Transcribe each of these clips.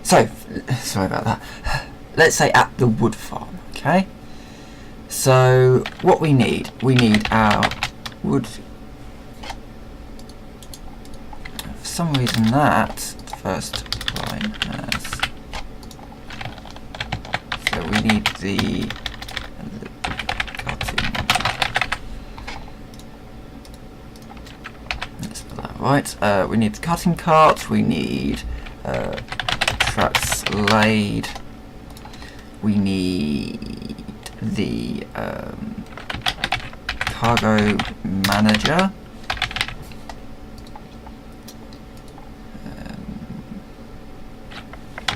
So, sorry about that. Let's say at the wood farm, okay? So, what we need our wood. For some reason that first line has. So we need the cutting. Let's put that right. We need the cutting cart. We need trucks laid. We need the cargo manager.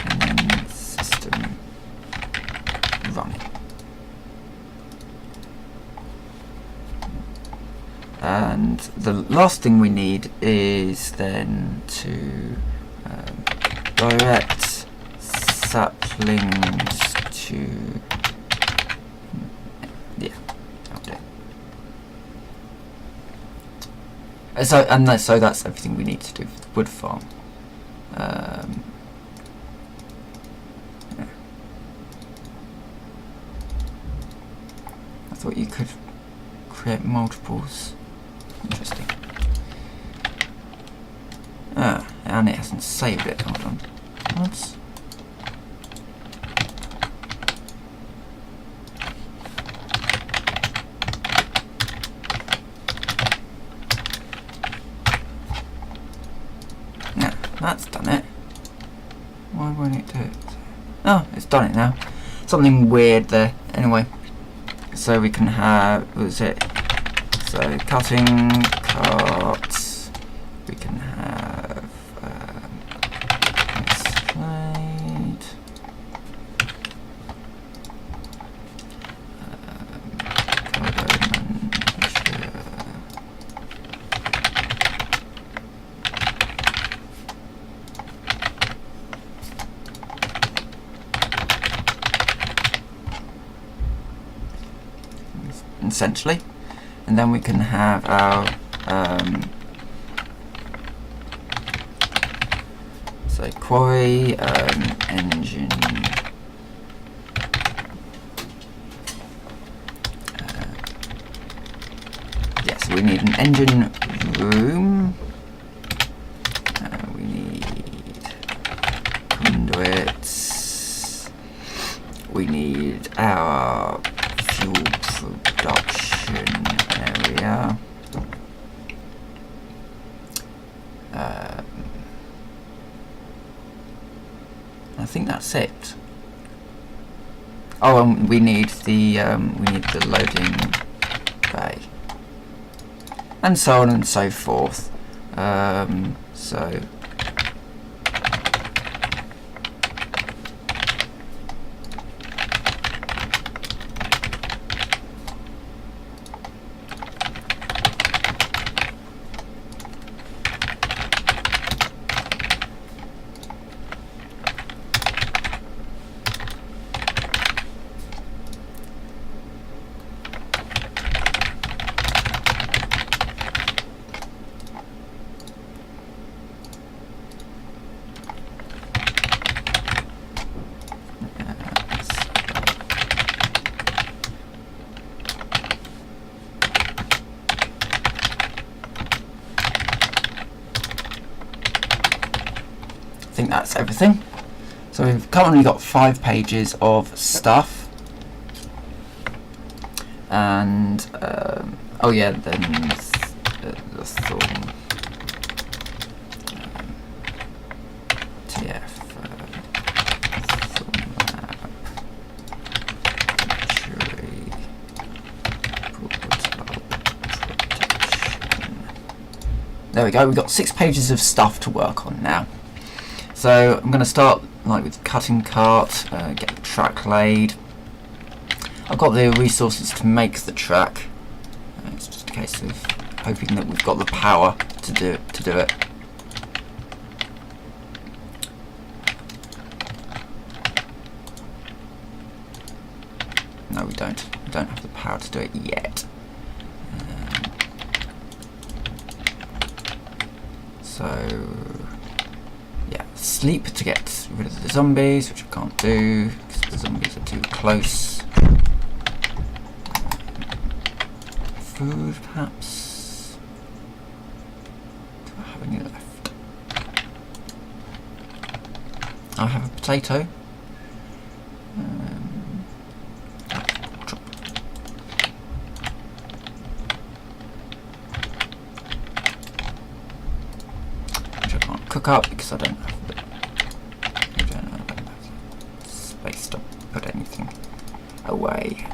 And then system running. And the last thing we need is then to direct saplings to update. So that's everything we need to do for the wood farm. Yeah. I thought you could create multiples. Interesting. And it hasn't saved it. Hold on. What? No, that's done it. Why won't it do it? Oh, it's done it now. Something weird there. Anyway, so we can have, what is it? So cutting carts. We can have slide. Cargo manager. Essentially. And then we can have our so quarry engine yes, we need an engine room. We need conduits. We need our fuel production area. I think that's it. Oh, and we need the loading bay, and so on and so forth. So. I think that's everything. So we've currently got 5 pages of stuff, and oh yeah, then the thorn TF thorn lab jury prototype. There we go. We've got 6 pages of stuff to work on now. So I'm going to start with cutting cart, get the track laid. I've got the resources to make the track. It's just a case of hoping that we've got the power to do it. No, we don't. We don't have the power to do it yet. So sleep to get rid of the zombies, which I can't do because the zombies are too close. Food, perhaps. Do I have any left? I have a potato. Which I can't cook up because I don't have the space to put anything away.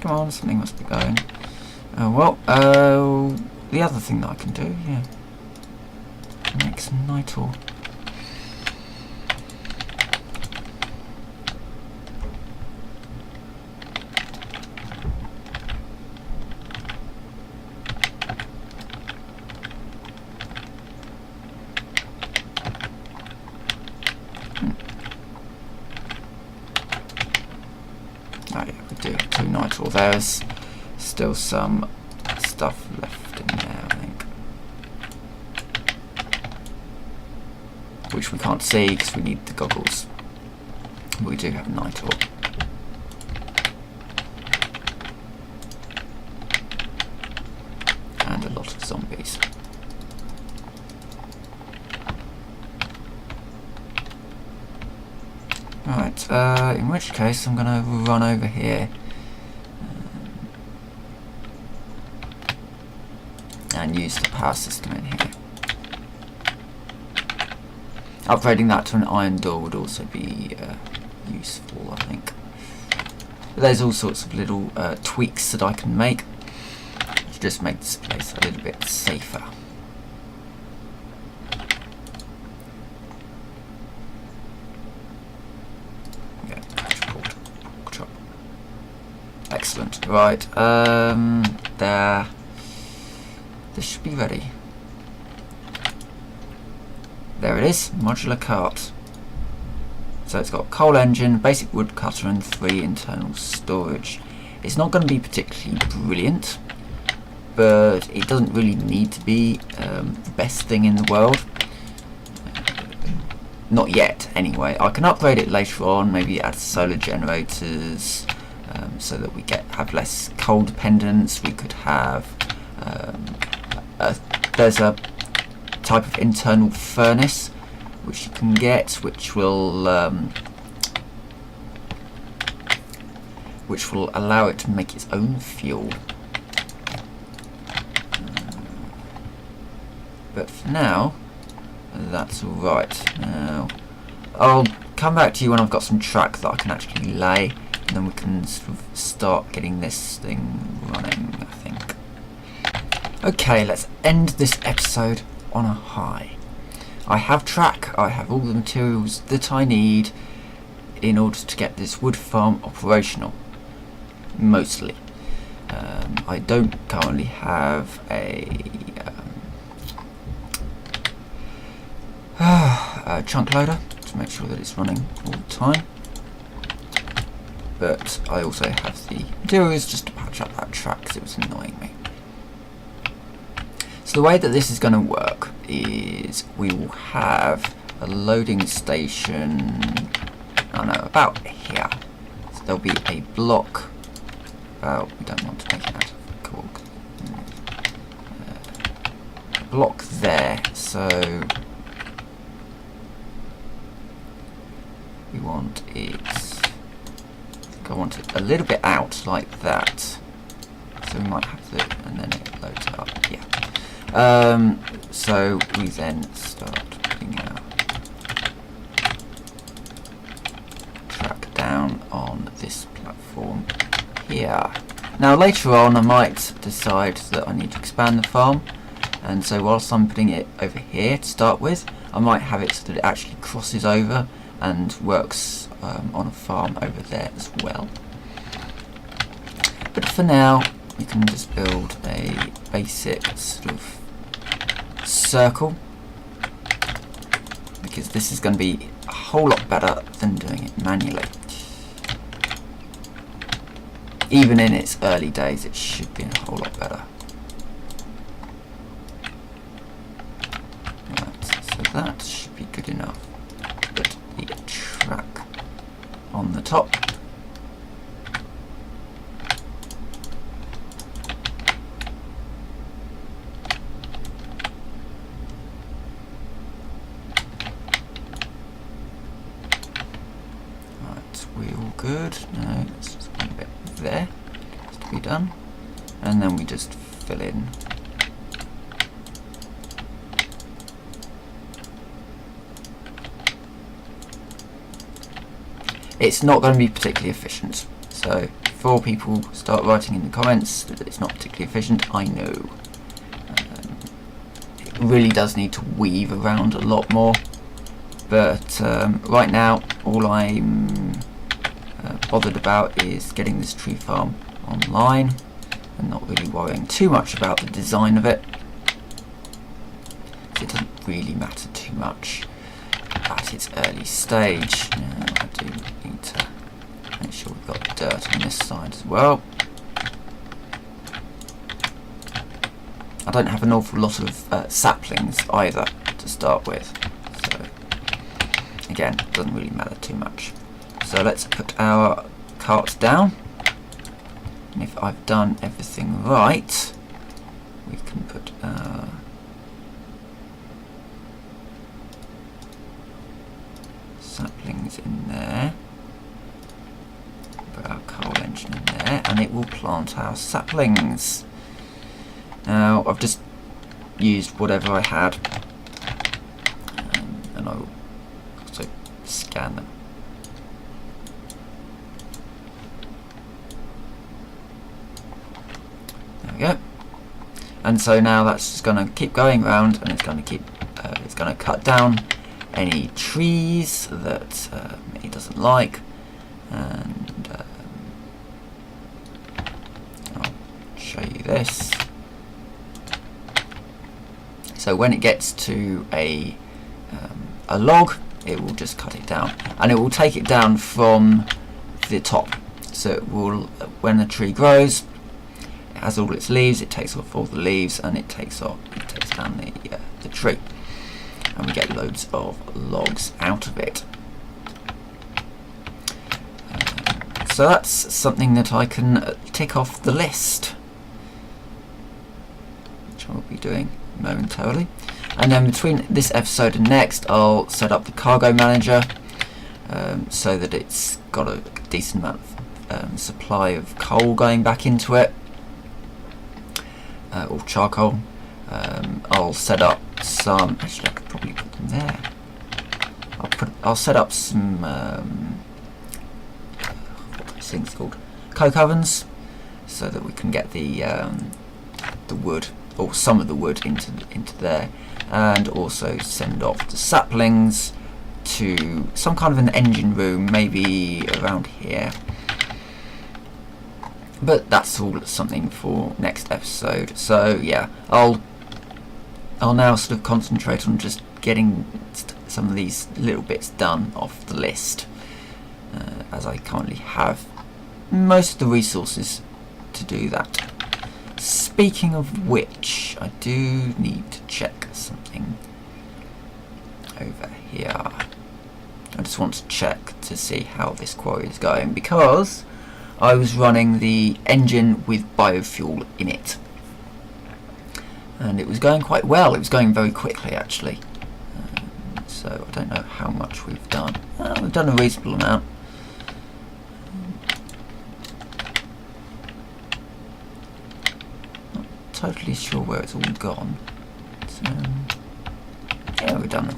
Come on, something must be going. The other thing that I can do, yeah, make some nitro. Oh yeah, we do have 2 nitro. There's still some stuff left in there, I think, which we can't see because we need the goggles. But we do have nitro. And a lot of zombies. Right, in which case I'm going to run over here and use the power system in here. Upgrading that to an iron door would also be useful, I think. But there's all sorts of little tweaks that I can make to just make this place a little bit safer. Excellent. Right, there. This should be ready. There it is, modular cart. So it's got coal engine, basic wood cutter, and 3 internal storage. It's not going to be particularly brilliant, but it doesn't really need to be the best thing in the world. Not yet, anyway. I can upgrade it later on, maybe add solar generators, so that we have less coal dependence. We could have there's a type of internal furnace which you can get, which will allow it to make its own fuel. But for now, that's alright. Now, I'll come back to you when I've got some track that I can actually lay, and then we can sort of start getting this thing running, I think. Okay, let's end this episode on a high. I have track, I have all the materials that I need in order to get this wood farm operational. Mostly. I don't currently have a chunk loader to make sure that it's running all the time, but I also have the materials just to patch up that track because it was annoying me. So the way that this is going to work is we will have a loading station, I don't know, about here. So there'll be a block about, we don't want to make it out of cork, a block there, so we want it, I think I want it a little bit out like that, so we might have to, and then it loads up, yeah. So we then start putting our track down on this platform here. Now later on I might decide that I need to expand the farm, and so whilst I'm putting it over here to start with, I might have it so that it actually crosses over and works on a farm over there as well. But for now, we can just build a basic sort of circle, because this is going to be a whole lot better than doing it manually. even in its early days, it should be a whole lot better. Right, so that should be good enough. Put the track on the top. Good. No, it's just one bit there has to be done, and then we just fill in. It's not going to be particularly efficient, so before people start writing in the comments that it's not particularly efficient, I know. It really does need to weave around a lot more, but right now all I'm bothered about is getting this tree farm online and not really worrying too much about the design of it. So it doesn't really matter too much at its early stage. I do need to make sure we've got dirt on this side as well. I don't have an awful lot of saplings either to start with, so again, it doesn't really matter too much. So let's put our cart down, and if I've done everything right, we can put our saplings in there, put our coal engine in there, and it will plant our saplings. Now I've just used whatever I had, and I will also scan them. Go. And so now that's just going to keep going around, and it's going to keep it's going to cut down any trees that it doesn't like, and I'll show you this. So when it gets to a log, it will just cut it down, and it will take it down from the top. So it will, when the tree grows, has all its leaves, it takes off all the leaves, and it takes down the tree, and we get loads of logs out of it. So that's something that I can tick off the list, which I will be doing momentarily. And then between this episode and next, I'll set up the cargo manager so that it's got a decent amount of supply of coal going back into it. Or charcoal. I'll set up some. Actually, I could probably put them there. I'll set up some. What are these things called? Coke ovens, so that we can get the wood, or some of the wood, into there, and also send off the saplings to some kind of an engine room, maybe around here. But that's all something for next episode. So yeah, I'll now sort of concentrate on just getting some of these little bits done off the list, as I currently have most of the resources to do that. Speaking of which, I do need to check something over here. I just want to check to see how this quarry is going, because I was running the engine with biofuel in it, and it was going quite well. It was going very quickly, actually. So I don't know how much we've done. We've done a reasonable amount. Not totally sure where it's all gone. So, yeah, we've done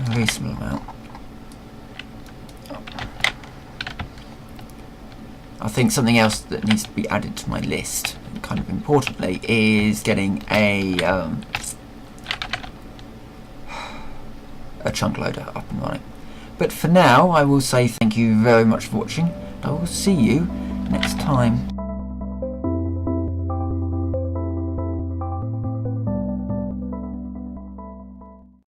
a reasonable amount. I think something else that needs to be added to my list, kind of importantly, is getting a chunk loader up and running. But for now, I will say thank you very much for watching. I will see you next time.